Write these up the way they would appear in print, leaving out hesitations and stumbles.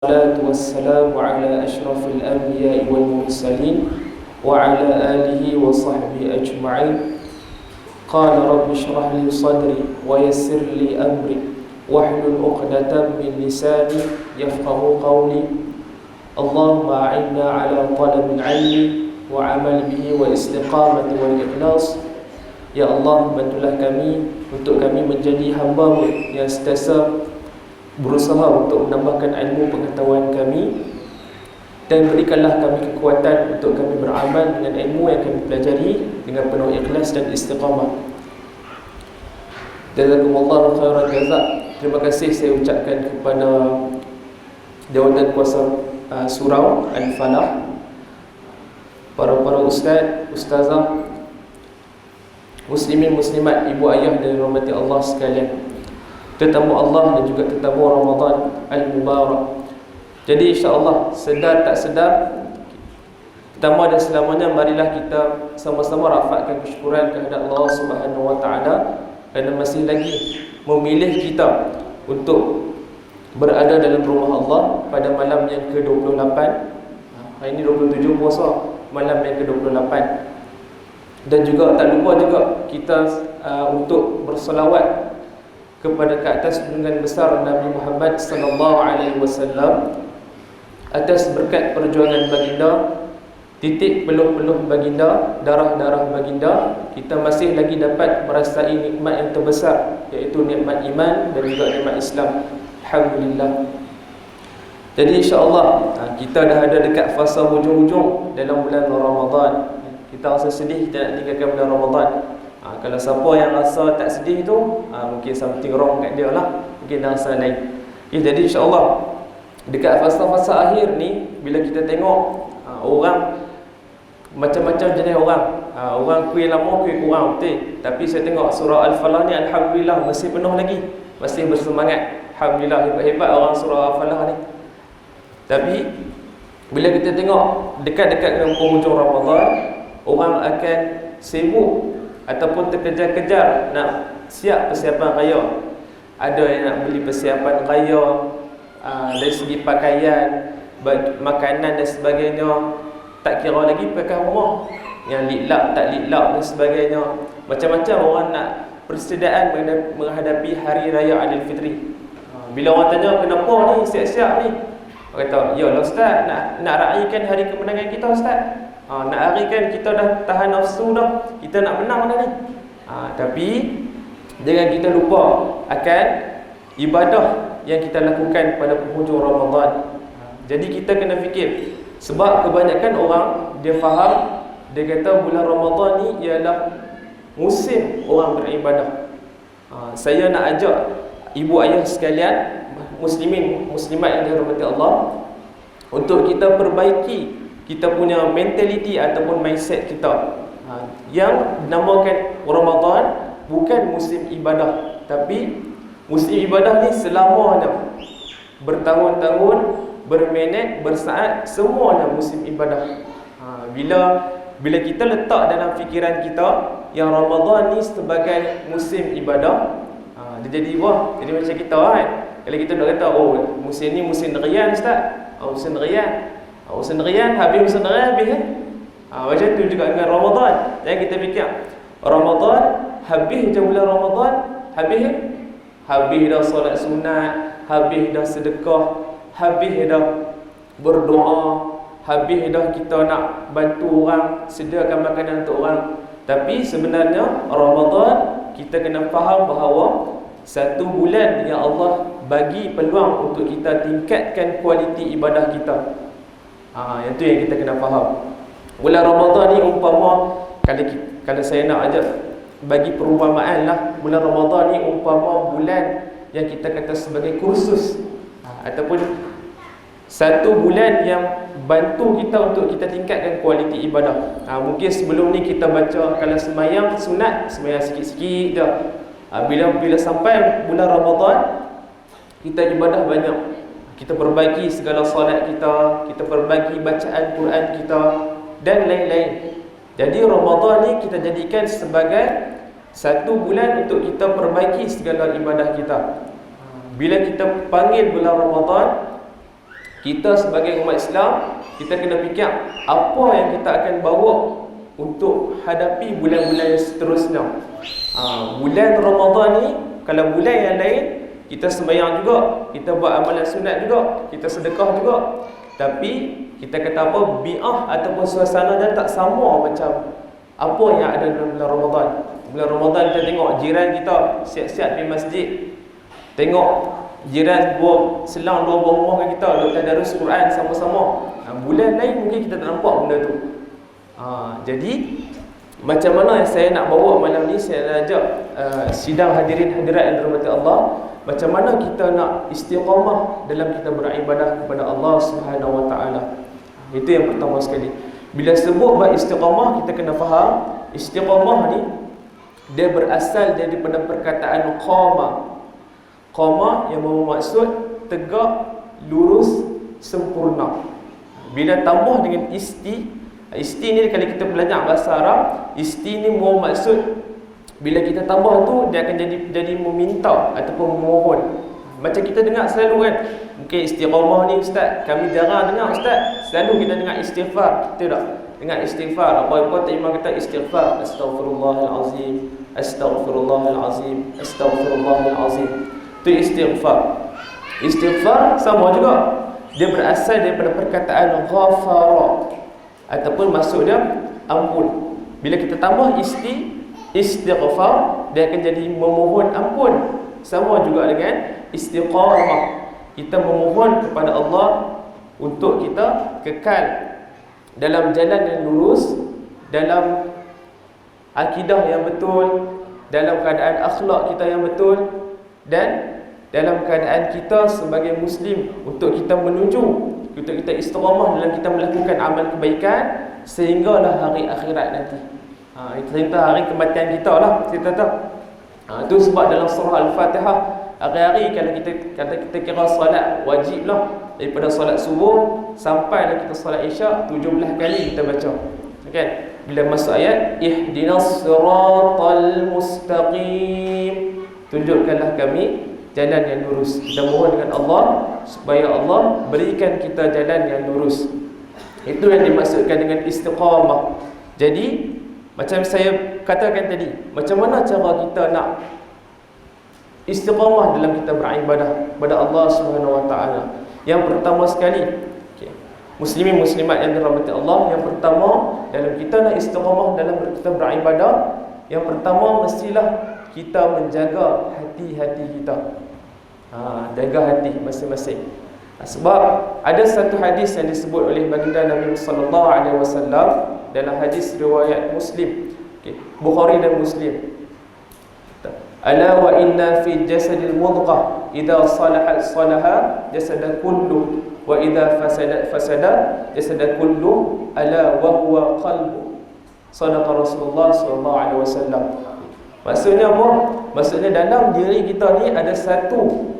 والصلاة والسلام على أشرف الأنبياء والمرسلين وعلى آله وصحبه أجمعين. قال رب اشرح لي صدري ويسر لي أمري واحلل عقدة من لساني يفقه قولي. اللهم أعنا على طلب العلم وعمل به والاستقامة والإخلاص. Ya Allah, bantulah kami untuk kami menjadi hamba-Mu yang sentiasa berusaha untuk menambahkan ilmu pengetahuan kami, dan berikanlah kami kekuatan untuk kami beramal dengan ilmu yang kami pelajari dengan penuh ikhlas dan istiqamah. Jazakumullahu khairan jazak. Terima kasih saya ucapkan kepada Jawatan Kuasa Surau Al-Falah, para ustaz, ustazah, muslimin muslimat, ibu ayah dan rahmati Allah sekalian, tetamu Allah dan juga tetamu Ramadan Al-Mubarak. Jadi insya-Allah, sedar tak sedar, pertama dan selamanya, marilah kita sama-sama rafakkan kesyukuran kepada Allah Subhanahu Wa Taala kerana masih lagi memilih kita untuk berada dalam rumah Allah pada malam yang ke-28. Hari ini 27 puasa, malam yang ke-28. Dan juga tak lupa juga kita untuk bersolawat kepada ke atas junjungan besar Nabi Muhammad sallallahu alaihi wasallam, atas berkat perjuangan baginda, titik peluh-peluh baginda, darah-darah baginda, kita masih lagi dapat merasai nikmat yang terbesar, iaitu nikmat iman dan juga nikmat Islam. Alhamdulillah. Jadi insya-Allah kita dah ada dekat fasa hujung-hujung dalam bulan Ramadan. Kita rasa sedih kita nak tinggalkan bulan Ramadan. Kalau siapa yang rasa tak sedih tu, mungkin something wrong kat dia lah, mungkin dia rasa lain. Jadi insya-Allah dekat fasa-fasa akhir ni, bila kita tengok orang macam-macam jenis orang, orang kuih lama, kuih kurang, betul. Tapi saya tengok surah Al-Falah ni, alhamdulillah masih penuh lagi, masih bersemangat. Alhamdulillah, hebat-hebat orang surah Al-Falah ni. Tapi bila kita tengok dekat-dekat dengan penghujung Ramadan, orang akan sibuk ataupun terkejar-kejar nak siap persiapan raya. Ada yang nak beli persiapan raya dari segi pakaian, makanan dan sebagainya. Tak kira lagi pakai rumah, yang liklap tak liklap dan sebagainya. Macam-macam orang nak persediaan menghadapi hari raya Aidilfitri. Bila orang tanya kenapa ni siap-siap ni, orang kata, "Ya Ustaz, nak raikan hari kemenangan kita Ustaz. Nak hari kan kita dah tahan nafsu dah, kita nak menang dah ni." Tapi jangan kita lupa akan ibadah yang kita lakukan pada penghujung Ramadan. Jadi kita kena fikir, sebab kebanyakan orang dia faham, dia kata bulan Ramadan ni ialah musim orang beribadah. Saya nak ajak ibu ayah sekalian, muslimin muslimat yang dirahmati Allah, untuk kita perbaiki kita punya mentaliti ataupun mindset kita, yang dinamakan Ramadan bukan musim ibadah, tapi musim ibadah ni selamanya, bertahun-tahun, berminit, bersaat, semuanya musim ibadah. Bila kita letak dalam fikiran kita yang Ramadan ni sebagai musim ibadah, dia jadi jadi macam kita kan. Kalau kita nak kata, oh musim ni musim riyan Ustaz, musim riyan, musim riyan, habis musim riyan habis kan. Macam tu juga dengan Ramadan. Jangan kita fikir Ramadan habis je bulan Ramadan, habis dah solat sunat, habis dah sedekah, habis dah berdoa, habis dah kita nak bantu orang, sediakan makanan untuk orang. Tapi sebenarnya Ramadan, kita kena faham bahawa satu bulan yang Allah bagi peluang untuk kita tingkatkan kualiti ibadah kita. Yang tu yang kita kena faham. Bulan Ramadan ni umpama, kalau saya nak ajak bagi perumpamaan lah, bulan Ramadan ni umpama bulan yang kita kata sebagai kursus, ataupun satu bulan yang bantu kita untuk kita tingkatkan kualiti ibadah. Mungkin sebelum ni kita baca, kalau sembahyang sunat, sembahyang sikit-sikit je. Bila sampai bulan Ramadan, kita ibadah banyak. Kita perbaiki segala solat kita, kita perbaiki bacaan Quran kita dan lain-lain. Jadi Ramadan ni kita jadikan sebagai satu bulan untuk kita perbaiki segala ibadah kita. Bila kita panggil bulan Ramadan, Kita sebagai umat Islam, kita kena fikir apa yang kita akan bawa untuk hadapi bulan-bulan seterusnya. Bulan Ramadan ni, kalau bulan yang lain kita sembahyang juga, kita buat amalan sunat juga, kita sedekah juga, tapi kita kata apa, bi'ah ataupun suasana dia tak sama macam apa yang ada dalam bulan Ramadan. Bulan Ramadan kita tengok jiran kita siap-siap di masjid, tengok jiran selang dua buah rumah dengan kita duk tadarus Quran sama-sama. Bulan lain mungkin kita tak nampak benda tu. Jadi macam mana yang saya nak bawa malam ni, saya nak ajak sidang hadirin hadirat yang dirahmati Allah, macam mana kita nak istiqamah dalam kita beribadah kepada Allah Subhanahu Wa Taala. Itu yang pertama sekali. Bila sebut bab istiqamah, kita kena faham istiqamah ni dia berasal daripada perkataan qama. Qama yang bermaksud tegak, lurus, sempurna. Bila tambah dengan isti ni kalau kita belajar bahasa Arab, isti ni bermaksud bila kita tambah tu dia akan jadi meminta ataupun memohon. Macam kita dengar selalu kan, mungkin istiqamah ni ustaz, kami jarang dengar ustaz. Selalu kita dengar istighfar, betul tak? Dengar istighfar, apa-apa terima kata istighfar, astaghfirullahalazim, astaghfirullahalazim, astaghfirullahalazim. Itu istighfar. Istighfar sama juga, dia berasal daripada perkataan ghafara ataupun maksud dia ampun. Bila kita tambah istighfar, dia akan jadi memohon ampun. Sama juga dengan istiqamah, kita memohon kepada Allah untuk kita kekal dalam jalan yang lurus, dalam akidah yang betul, dalam keadaan akhlak kita yang betul, dan dalam keadaan kita sebagai Muslim untuk kita menuju, untuk kita istiqamah dalam kita melakukan amal kebaikan sehinggalah hari akhirat nanti. Itu cerita hari kematian kita lah, kita tahu. Itu sebab dalam surah Al-Fatihah, hari-hari kalau kita kira solat wajib lah, daripada solat subuh sampai dah kita solat isyak 17 kali kita baca. Okay? Bila masuk ayat ihdinas siratal mustaqim, tunjukkanlah kami jalan yang lurus. Kita mohon dengan Allah supaya Allah berikan kita jalan yang lurus. Itu yang dimaksudkan dengan istiqamah. Jadi macam saya katakan tadi, macam mana cara kita nak istiqamah dalam kita beribadah kepada Allah Subhanahu Wa Taala? Yang pertama sekali, muslimin muslimat yang dirahmati Allah, yang pertama dalam kita nak istiqamah dalam kita beribadah, yang pertama mestilah kita menjaga hati-hati kita. Jaga hati masing-masing. Sebab ada satu hadis yang disebut oleh baginda Nabi sallallahu alaihi wasallam dalam hadis riwayat Muslim, Bukhari dan Muslim. Ala wa inna fi jasadil mudghah idza salaha jasad kullu wa idza fasada jasad kullu ala wa huwa qalbu. Sadaqa Rasulullah sallallahu alaihi wasallam. Maksudnya apa? Maksudnya dalam diri kita ni ada satu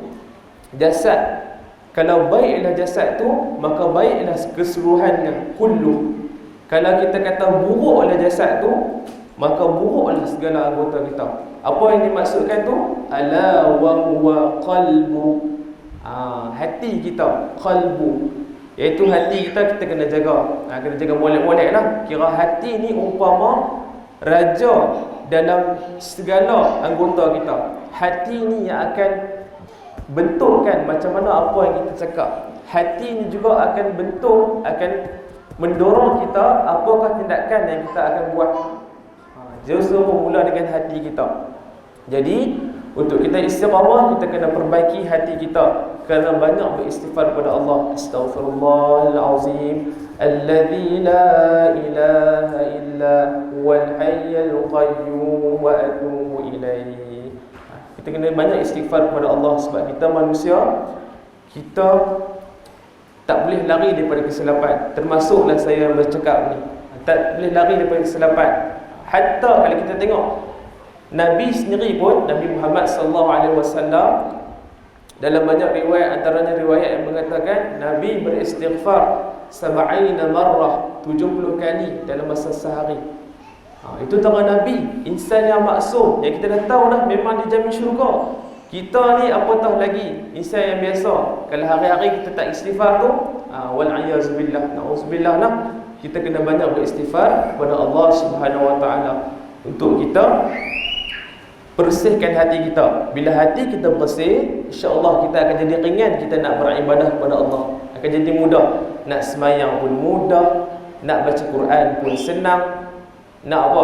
jasad. Kalau baiklah jasad tu, maka baiklah keseluruhannya, kullu. Kalau kita kata buruklah jasad tu, maka buruklah segala anggota kita. Apa yang dimaksudkan tu? Ala wa huwa qalbu. Hati kita, qalbu. Iaitu hati kita kena jaga. Kena jaga molek-molek lah. Kira hati ni umpama raja dalam segala anggota kita. Hati ni yang akan bentukkan macam mana apa yang kita cakap. Hati ni juga akan bentuk, akan mendorong kita apakah tindakan yang kita akan buat. Justru bermula dengan hati kita. Jadi untuk kita istiqamah, kita kena perbaiki hati kita, kena banyak beristighfar kepada Allah. Astaghfirullahalazim alladzi la ilaha illa huwal hayyul qayyum wa atubu ilaihi. Kita kena banyak istighfar kepada Allah sebab kita manusia, kita tak boleh lari daripada kesilapan. Termasuklah saya yang bercakap ni, tak boleh lari daripada kesilapan. Hatta kalau kita tengok Nabi sendiri pun, Nabi Muhammad sallallahu alaihi wasallam, dalam banyak riwayat, antaranya riwayat yang mengatakan Nabi beristighfar 70 marrah, 70 kali dalam masa sehari. Itu tengah Nabi, insan yang maksum, yang kita dah tahu dah memang dijamin syurga. Kita ni apatah lagi insan yang biasa. Kalau hari-hari kita tak istighfar tu, wal-a'yazubillah, na'udzubillah lah, kita kena banyak beristighfar kepada Allah Subhanahu Wa Taala untuk kita bersihkan hati kita. Bila hati kita bersih, insya-Allah kita akan jadi ringan kita nak beribadah kepada Allah. Akan jadi mudah. Nak semayang pun mudah, nak baca Quran pun senang, nak apa?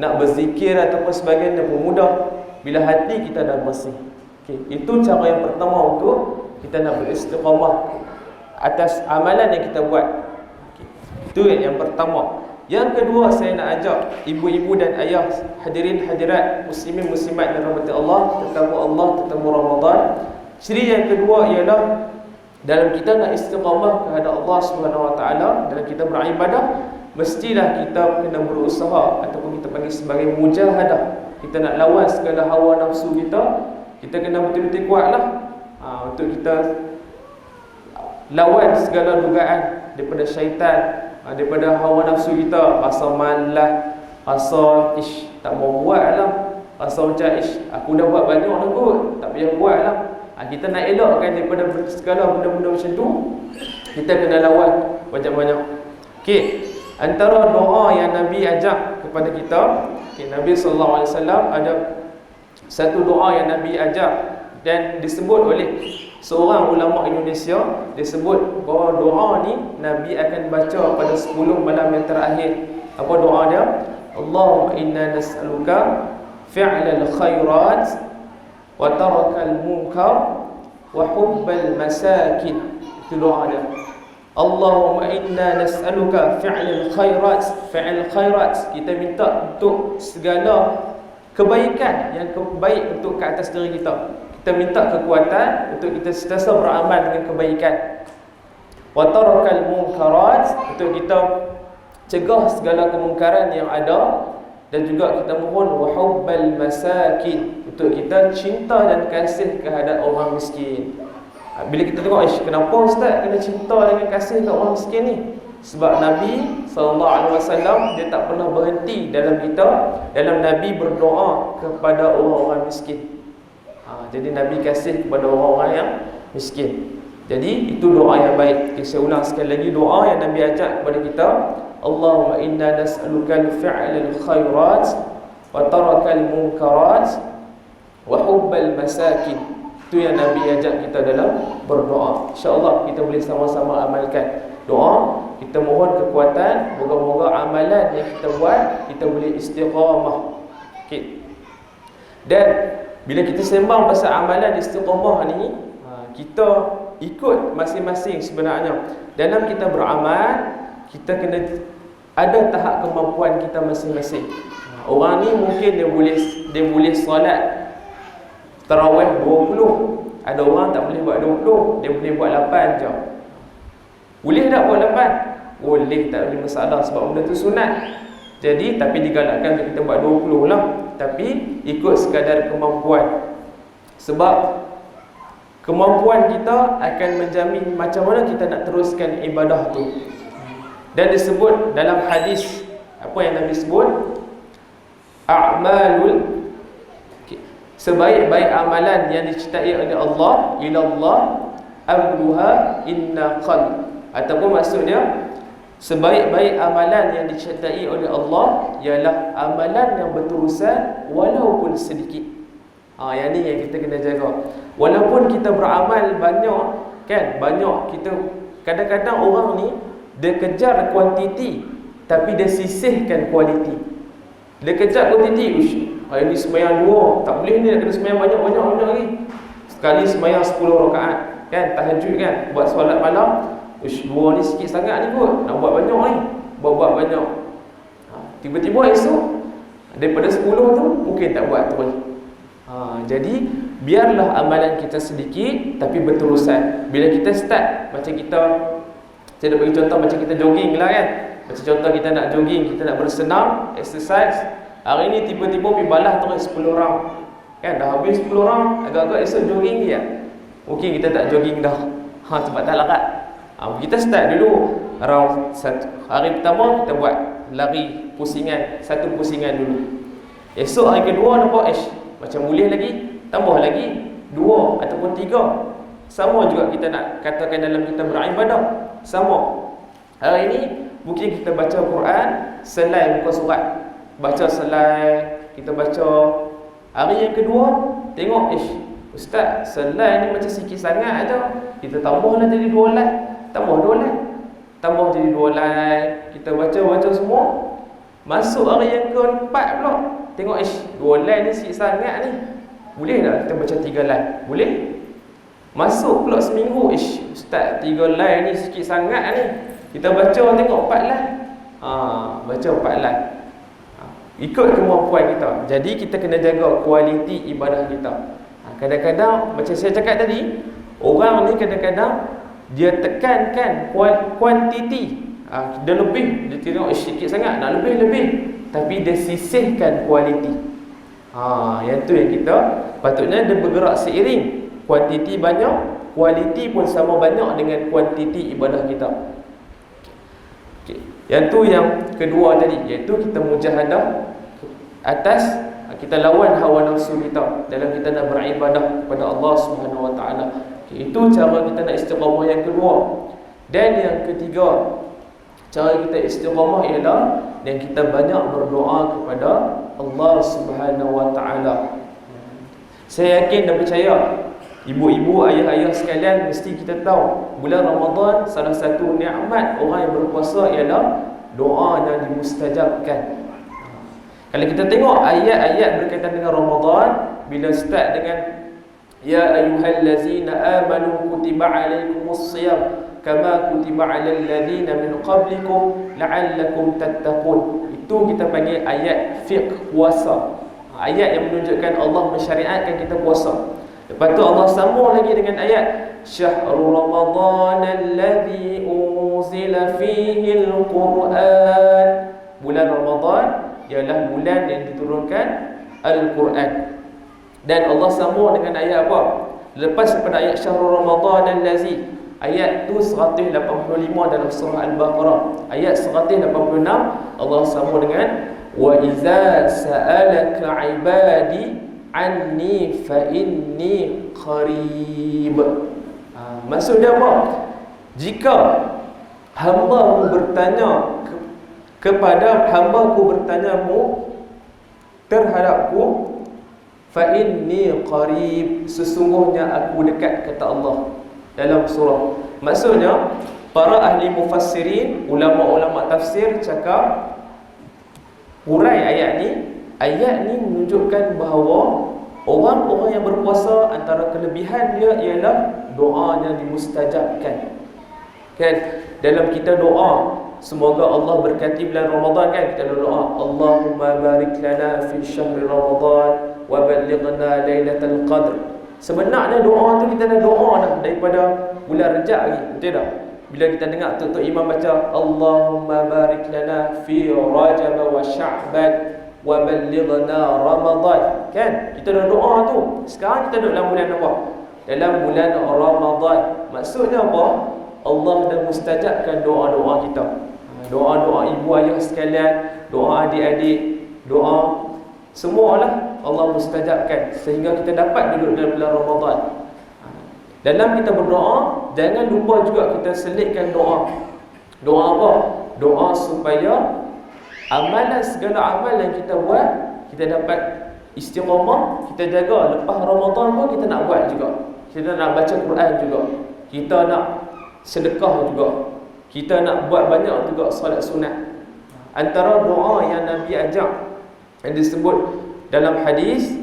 Nak berzikir ataupun sebagainya pun mudah bila hati kita dah bersih. Okey, itu cara yang pertama untuk kita nak beristiqamah atas amalan yang kita buat. Okey. Itu yang pertama. Yang kedua, saya nak ajak ibu-ibu dan ayah, hadirin hadirat, muslimin muslimat yang dirahmati Allah, tetamu Ramadan. Ciri yang kedua ialah dalam kita nak istiqamah kepada Allah Subhanahu Wa Taala, dalam kita beribadah, mestilah kita kena berusaha ataupun kita panggil sebagai mujahadah. Kita nak lawan segala hawa nafsu kita. Kita kena betul-betul kuatlah untuk kita lawan segala dugaan daripada syaitan, daripada hawa nafsu kita, rasa malas, rasa tak mau buat lah, rasa macam aku dah buat banyak dah kot, tak payah buat lah. Kita nak elakkan daripada segala benda-benda macam tu. Kita kena lawan banyak-banyak. Okey, antara doa yang Nabi ajak kepada kita, Nabi SAW ada satu doa yang Nabi ajar dan disebut oleh seorang ulama Indonesia. Dia sebut bahawa doa ni Nabi akan baca pada 10 malam yang terakhir. Apa doa dia? Allahumma inna nas'aluka fi'lal khairat wa tarakal munkar wa hubbal masakin. Itu doa dia. Allahumma inna nas'aluka fi'lal khairat. Fi'l khairat, kita minta untuk segala kebaikan yang baik untuk ke atas diri kita. Kita minta kekuatan untuk kita sentiasa beramal dengan kebaikan. Wa tarakal munkarat, untuk kita cegah segala kemungkaran yang ada, dan juga kita mohon wa hubbal masakin, untuk kita cinta dan kasih kehadap orang miskin. Bila kita tengok, kenapa ustaz kena cinta dengan kasih ke orang miskin ni? Sebab Nabi SAW dia tak pernah berhenti dalam Nabi berdoa kepada orang-orang miskin. Jadi Nabi kasih kepada orang-orang yang miskin. Jadi itu doa yang baik. Saya ulang sekali lagi doa yang Nabi ajak kepada kita. Allahumma inna nas'aluka fi'lal khairat wa tarakal munkarat wa hubbal masakin. Itu yang Nabi ajak kita dalam berdoa. InsyaAllah kita boleh sama-sama amalkan doa. Kita mohon kekuatan, moga-moga amalan yang kita buat kita boleh istiqamah. Okey. Dan bila kita sembang pasal amalan istiqamah ni, kita ikut masing-masing sebenarnya. Dalam kita beramal, kita kena ada tahap kemampuan kita masing-masing. Orang ni mungkin dia boleh solat tarawih 20. Ada orang tak boleh buat 20, dia boleh buat 8 je. Boleh tak buat 8? Boleh, tak ada masalah sebab benda tu sunat. Jadi, tapi digalakkan untuk kita buat 20 lah. Tapi, ikut sekadar kemampuan. Sebab kemampuan kita akan menjamin macam mana kita nak teruskan ibadah tu. Dan disebut dalam hadis, apa yang Nabi sebut? A'malul, sebaik-baik amalan yang dicintai oleh Allah, ilallah abduha inna qal. Ataupun maksudnya, sebaik-baik amalan yang dicintai oleh Allah ialah amalan yang berterusan walaupun sedikit. Yang ni yang kita kena jaga. Walaupun kita beramal banyak, kan? Banyak kita, kadang-kadang orang ni dia kejar kuantiti tapi dia sisihkan kualiti. Dia kejar kuantiti. Hari ni sembahyang 2, tak boleh ni nak kena sembahyang banyak-banyak lagi. Sekali sembahyang 10 rakaat, kan? Tahajud kan? Buat solat malam. 2 ni sikit sangat ni kot. Nak buat banyak ni. Buat banyak. Tiba-tiba esok daripada 10 tu mungkin tak buat terus. Jadi biarlah amalan kita sedikit tapi berterusan. Bila kita start, macam kita, saya nak bagi contoh macam kita jogging lah kan. Macam contoh kita nak jogging, kita nak bersenam, exercise. Hari ni tiba-tiba pergi balas terus 10 round, kan? Dah habis 10 round, agak-agak esok jogging dia, mungkin kita tak jogging dah. Sebab tak larat. Kita start dulu round 1. Hari pertama kita buat lari pusingan, 1 pusingan dulu. Esok hari kedua nampak macam boleh lagi, tambah lagi dua ataupun tiga. Sama juga kita nak katakan dalam kita beribadah. Sama. Hari ini mungkin kita baca Quran selai muka surat. Baca selai, kita baca. Hari yang kedua tengok, ustaz, selai ni macam sikit sangat aja. Kita tambahlah jadi 2 lai. Tambah 2 lai. Tambah jadi 2 lai. Kita baca semua. Masuk hari yang keempat pula, tengok 2 lai ni sikit sangat ni. Boleh tak kita baca 3 lai? Boleh. Masuk pula seminggu, ustaz, 3 lai ni sikit sangat ni. Kita baca tengok 4 lai. Baca 4 lai. Ikut kemampuan kita. Jadi kita kena jaga kualiti ibadah kita. Kadang-kadang macam saya cakap tadi, orang ni kadang-kadang dia tekankan kuantiti. Dia lebih, dia tengok sikit sangat, nak lebih-lebih, tapi dia sisihkan kualiti. Yang tu yang kita patutnya dia bergerak seiring. Kuantiti banyak, kualiti pun sama banyak dengan kuantiti ibadah kita. Yang tu yang kedua tadi, iaitu kita mujahadah atas, kita lawan hawa nafsu kita dalam kita nak beribadah kepada Allah Subhanahu Wa Taala. Itu cara kita nak istiqamah yang kedua. Dan yang ketiga, cara kita istiqamah ialah dan kita banyak berdoa kepada Allah Subhanahu Wa Taala. Saya yakin dan percaya ibu-ibu, ayah-ayah sekalian, mesti kita tahu bulan Ramadan salah satu nikmat orang yang berpuasa ialah doa yang dimustajabkan. Kalau kita tengok ayat-ayat berkaitan dengan Ramadan, bila start dengan ya ayyuhallazina amanu kutiba alaikumus shiyam kama kutiba alal ladzina min qablikum la'allakum tattaqun. Itu kita panggil ayat fiqh puasa. Ayat yang menunjukkan Allah mensyariatkan kita puasa. Lepas tu Allah sambung lagi dengan ayat syahrul ramadan alladzi unzila fihi al-Quran. Bulan Ramadan ialah bulan yang diturunkan Al-Quran. Dan Allah sambung dengan ayat apa? Lepas daripada ayat syahrul ramadan allazi, ayat tu 185 dalam surah Al-Baqarah. Ayat 186 Allah sambung dengan wa iza sa'alaka ibadi anni fa inni qarib. Maksudnya apa? Jika hamba-Mu bertanya kepada hamba-Ku bertanyamu terhadapku, fa inni qarib, sesungguhnya aku dekat, kata Allah dalam surah. Maksudnya para ahli mufassirin, ulama-ulama tafsir cakap hurai ayat ni menunjukkan bahawa orang-orang yang berpuasa antara kelebihan dia ialah doa yang dimustajabkan. Kan dalam kita doa, semoga Allah berkati bulan Ramadan, kan kita doa Allahumma barik lana fi syahri Ramadan wa ballighna lailatul qadr. Sebenarnya doa tu kita dah doa dah daripada bulan Rejab lagi, betul tak? Bila kita dengar Tok Imam baca Allahumma barik lana fi Rajab wa Sya'ban wa ballighna Ramadan, kan kita dah doa tu. Sekarang kita duduk dalam bulan apa? Dalam bulan Ramadan. Maksudnya apa? Allah dah mustajabkan doa-doa kita. Doa-doa ibu ayah sekalian, doa adik-adik, doa semualah Allah mustajabkan sehingga kita dapat duduk dalam bulan Ramadan. Dalam kita berdoa, jangan lupa juga kita selitkan doa. Doa apa? Doa supaya amalan, segala amal yang kita buat, kita dapat istiqamah, kita jaga. Lepas Ramadan pun kita nak buat juga. Kita nak baca Quran juga. Kita nak sedekah juga. Kita nak buat banyak juga solat sunat. Antara doa yang Nabi ajak yang disebut dalam hadis,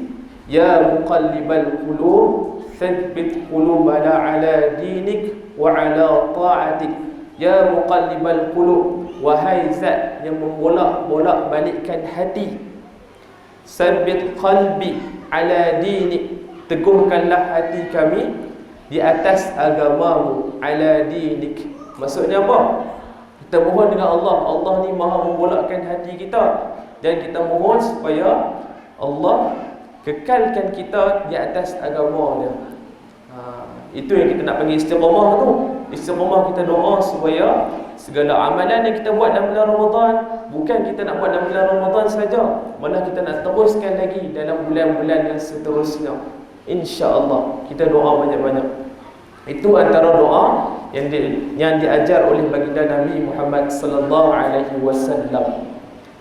ya muqallibal qulub thabbit qulubana ala dinik wa ala ta'atik. Ya muqallibal qulub, wahai zat yang membolak-bolak balikkan hati, thabbit qalbi ala dinik, teguhkanlah hati kami di atas agamamu, ala dinik. Maksudnya apa? Kita mohon dengan Allah. Allah ni maha membolakkan hati kita, dan kita mohon supaya Allah kekalkan kita di atas agama dia. Itu yang kita nak panggil istiqamah tu. Istiqamah kita doa supaya segala amalan yang kita buat dalam bulan Ramadan, bukan kita nak buat dalam bulan Ramadan saja, malah kita nak teruskan lagi dalam bulan-bulan yang seterusnya. insya-Allah. Kita doa banyak-banyak. Itu antara doa yang diajar oleh baginda Nabi Muhammad sallallahu alaihi wasallam.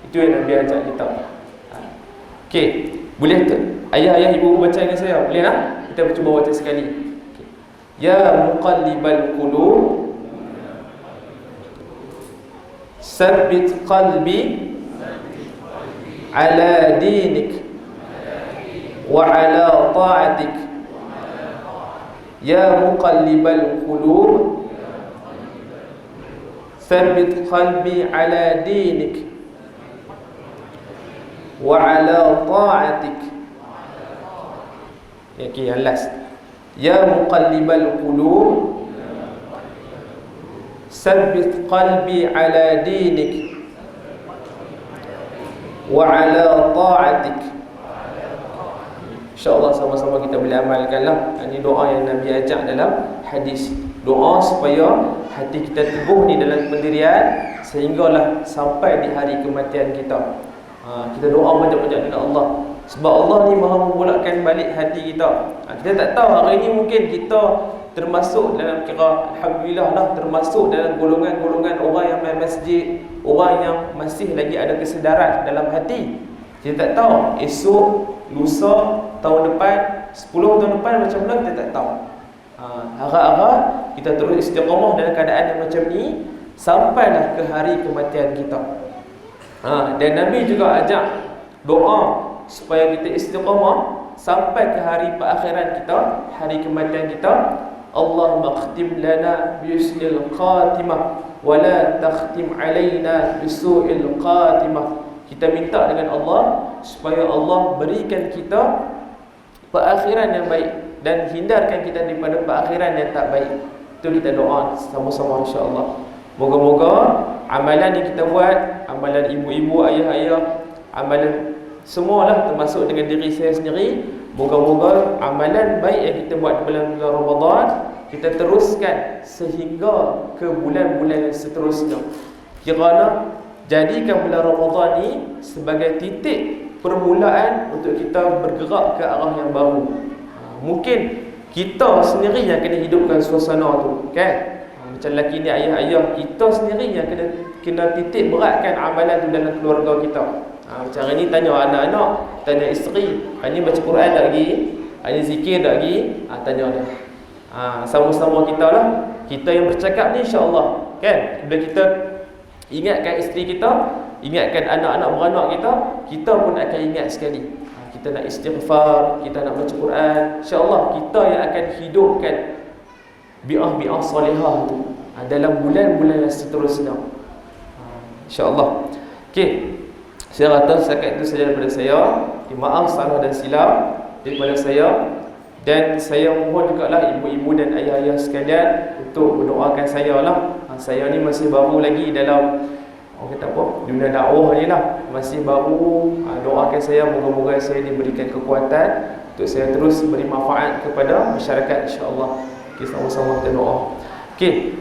Itu yang Nabi ajar kita. Okey, boleh tak ayah-ayah ibu baca dengan saya? Boleh tak? Kita cuba baca sekali. Okay. Ya muqallibal qulub, sabbit qalbi ala dinik wa ala ta'atik. Ya muqallibal qulub, sabbit qalbi ala dinik wa ala ta'atik. Okay, yang last. Ya muqallibal qulub, sabbit qalbi ala dinik wa ala ta'atik. InsyaAllah sama-sama kita boleh amalkanlah. Ini doa yang Nabi ajak dalam hadis. Doa supaya hati kita teguh ni dalam pendirian sehinggalah sampai di hari kematian kita. Kita doa banyak-banyak dengan Allah. Sebab Allah ni maha membolakkan balik hati kita. Kita tak tahu hari ini mungkin kita termasuk dalam kira, alhamdulillah lah, termasuk dalam golongan-golongan orang yang main masjid, orang yang masih lagi ada kesedaran dalam hati. Kita tak tahu esok, lusa, tahun depan, 10 tahun depan macam mana, kita tak tahu. Harap-harap kita terus istiqamah dalam keadaan yang macam ni sampailah ke hari kematian kita. Dan Nabi juga ajak doa supaya kita istiqamah sampai ke hari perakhiran kita, hari kematian kita. Allahumma khtim lana bihusnil khatimah wa la takhtim alaina bisu'il khatimah. Kita minta dengan Allah supaya Allah berikan kita perakhiran yang baik dan hindarkan kita daripada perakhiran yang tak baik. Itu kita doa sama-sama insya-Allah. Moga-moga amalan yang kita buat, amalan ibu-ibu, ayah-ayah, amalan semualah termasuk dengan diri saya sendiri, moga-moga amalan baik yang kita buat di bulan Ramadan kita teruskan sehingga ke bulan-bulan yang seterusnya. Kerana jadikan bulan Ramadan ni sebagai titik permulaan untuk kita bergerak ke arah yang baru. Mungkin kita sendiri yang kena hidupkan suasana tu, kan? Macam lelaki ni, ayah-ayah, kita sendiri yang kena titik beratkan amalan tu dalam keluarga kita. Macam hari ni tanya anak-anak, tanya isteri, hari ni baca Quran tak lagi? Hari ni zikir tak lagi? Tanya dia. Sama-sama kita lah. Kita yang bercakap ni insya-Allah, kan? Bila kita ingatkan isteri kita, ingatkan anak-anak beranak kita, kita pun akan ingat sekali. Kita nak istighfar, kita nak baca Quran, insya-Allah kita yang akan hidupkan bi'ah salihah tu dalam bulan-bulan yang seterusnya, insya-Allah. Okey, saya rasa setakat itu saja daripada saya. Maaf salah dan silap daripada saya, dan saya mohon juga lah ibu-ibu dan ayah-ayah sekalian untuk mendoakan saya lah. Saya ni masih baru lagi dalam kata apa, dunia dakwah ni lah, masih baru. Doakan saya, moga-moga saya diberikan kekuatan untuk saya terus beri manfaat kepada masyarakat, insya-Allah. Okay, sama-sama kita doa. Okey.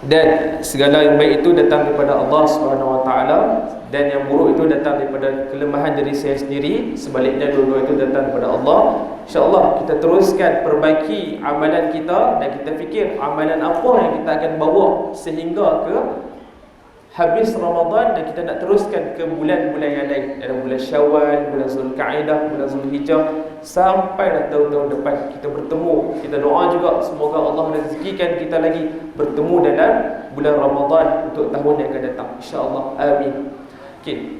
Dan segala yang baik itu datang daripada Allah Subhanahu Wa Taala, dan yang buruk itu datang daripada kelemahan diri saya sendiri. Sebaliknya dua-dua itu datang daripada Allah. InsyaAllah kita teruskan perbaiki amalan kita, dan kita fikir amalan apa yang kita akan bawa sehingga ke habis Ramadan, dan kita nak teruskan ke bulan-bulan yang lain, dalam bulan Syawal, bulan Zulkaidah, bulan Zulhijjah, sampai tahun-tahun depan kita bertemu. Kita doa juga semoga Allah rezekikan kita lagi bertemu dalam bulan Ramadan untuk tahun yang akan datang, insya-Allah. Amin. Okey.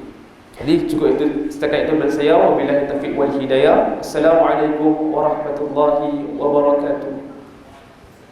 Jadi cukup itu, setakat itu dari saya. Wabillahi taufiq wal hidayah. Assalamualaikum warahmatullahi wabarakatuh.